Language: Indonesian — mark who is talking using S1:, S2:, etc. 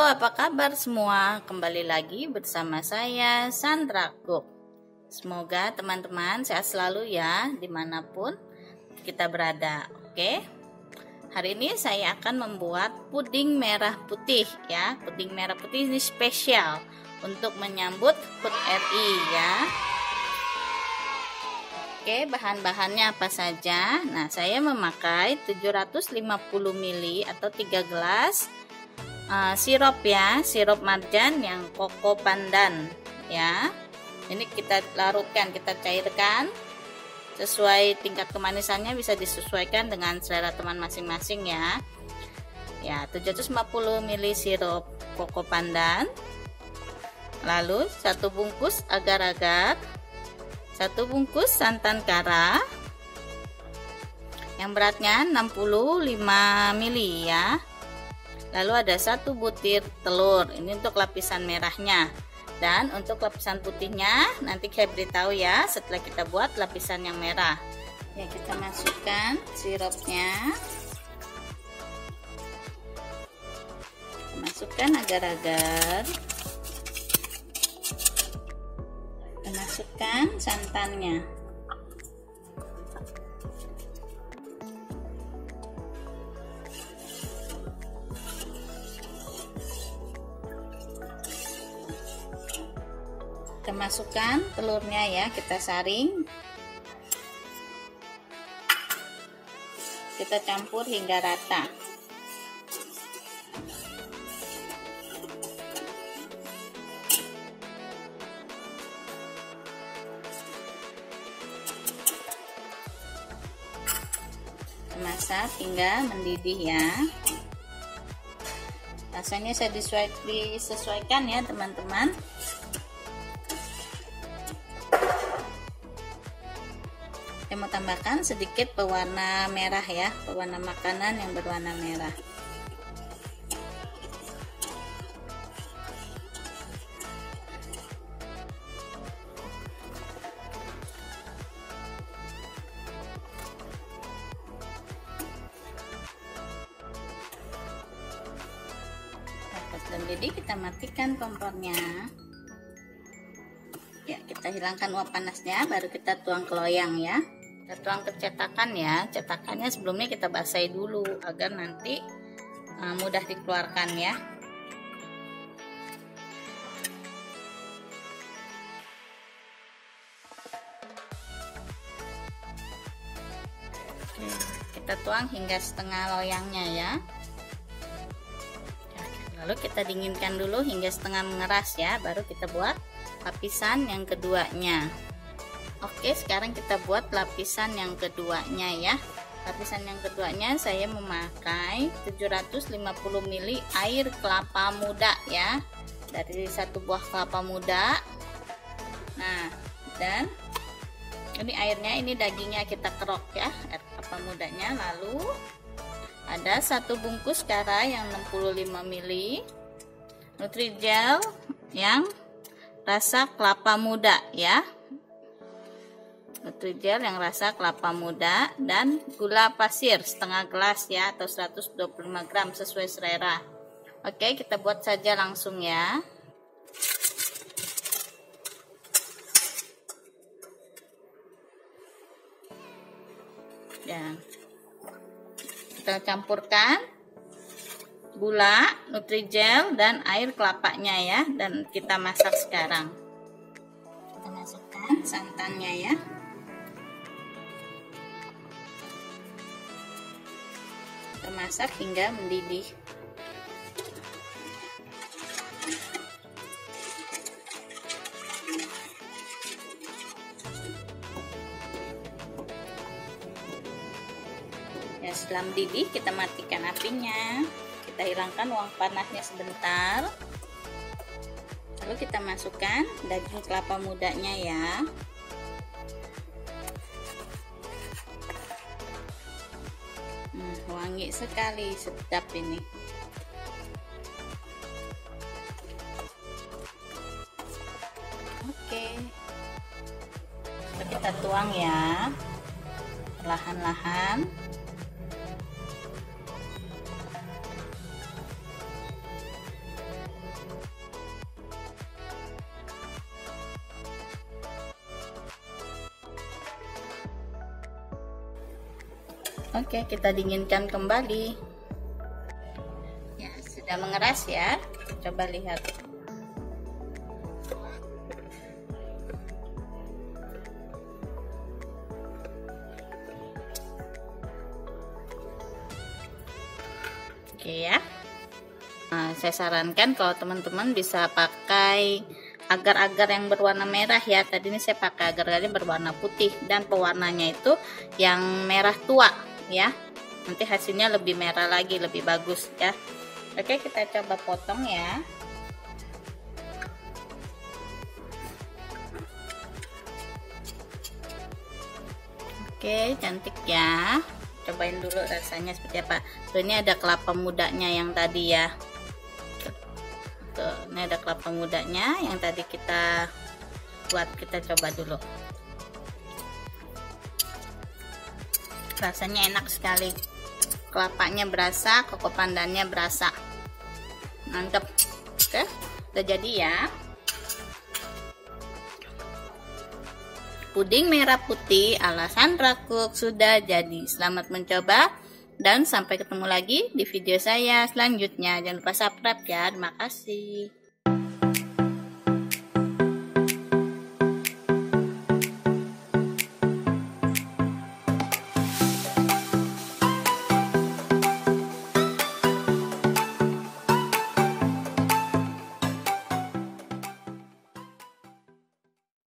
S1: apa kabar semua? Kembali lagi bersama saya, Sandra Cook. Semoga teman-teman sehat selalu ya, dimanapun kita berada. Oke, hari ini saya akan membuat puding merah putih ya. Puding merah putih ini spesial untuk menyambut HUT RI ya. Oke, bahan-bahannya apa saja? Nah, saya memakai 750 ml atau 3 gelas sirup ya, sirup marjan yang koko pandan ya. Ini kita larutkan, kita cairkan sesuai tingkat kemanisannya, bisa disesuaikan dengan selera teman masing-masing ya. Ya, 750 ml sirup koko pandan. Lalu 1 bungkus agar-agar, 1 bungkus santan kara yang beratnya 65 ml ya. Lalu ada 1 butir telur, ini untuk lapisan merahnya. Dan untuk lapisan putihnya nanti saya beritahu ya setelah kita buat lapisan yang merah. Ya, kita masukkan sirupnya. Masukkan agar-agar. Kita masukkan santannya. Kita masukkan telurnya ya, kita saring, kita campur hingga rata. Kita masak hingga mendidih ya. Rasanya saya disesuaikan ya teman-teman. Saya mau tambahkan sedikit pewarna merah ya, pewarna makanan yang berwarna merah. Dan jadi kita matikan kompornya. Ya, kita hilangkan uap panasnya, baru kita tuang ke loyang ya. Kita tuang ke cetakan ya. Cetakannya sebelumnya kita basahi dulu agar nanti mudah dikeluarkan ya. Oke, kita tuang hingga setengah loyangnya ya. Lalu kita dinginkan dulu hingga setengah mengeras ya, baru kita buat lapisan yang keduanya. Oke, sekarang kita buat lapisan yang keduanya ya. Lapisan yang keduanya saya memakai 750 ml air kelapa muda ya, dari 1 buah kelapa muda. Nah, dan ini airnya, ini dagingnya kita kerok ya, air kelapa mudanya. Lalu ada 1 bungkus kara yang 65 ml, Nutrijel yang rasa kelapa muda ya, Nutrijel yang rasa kelapa muda, dan gula pasir setengah gelas ya, atau 125 gram sesuai selera. Oke, kita buat saja langsung ya. Ya, kita campurkan gula, Nutrijel, dan air kelapanya ya, dan kita masak sekarang. Kita masukkan santannya ya. Kita masak hingga mendidih. Ya, setelah mendidih kita matikan apinya. Kita hilangkan uap panasnya sebentar. Lalu kita masukkan daging kelapa mudanya ya. Wangi sekali, sedap ini. Oke, kita tuang ya, perlahan-lahan. Oke, kita dinginkan kembali. Ya, sudah mengeras ya. Coba lihat. Oke ya. Nah, saya sarankan kalau teman-teman bisa pakai agar-agar yang berwarna merah ya. Tadi ini saya pakai agar-agar yang berwarna putih dan pewarnanya itu yang merah tua ya. Nanti hasilnya lebih merah lagi, lebih bagus ya. Oke, kita coba potong ya. Oke, cantik ya. Cobain dulu rasanya seperti apa. Tuh, ini ada kelapa mudanya yang tadi ya. Tuh, ini ada kelapa mudanya yang tadi kita buat. Kita coba dulu. Rasanya enak sekali. Kelapanya berasa, koko pandannya berasa. Mantap. Oke, udah jadi ya. Puding merah putih ala Sandra Cook sudah jadi. Selamat mencoba dan sampai ketemu lagi di video saya selanjutnya. Jangan lupa subscribe ya. Terima kasih.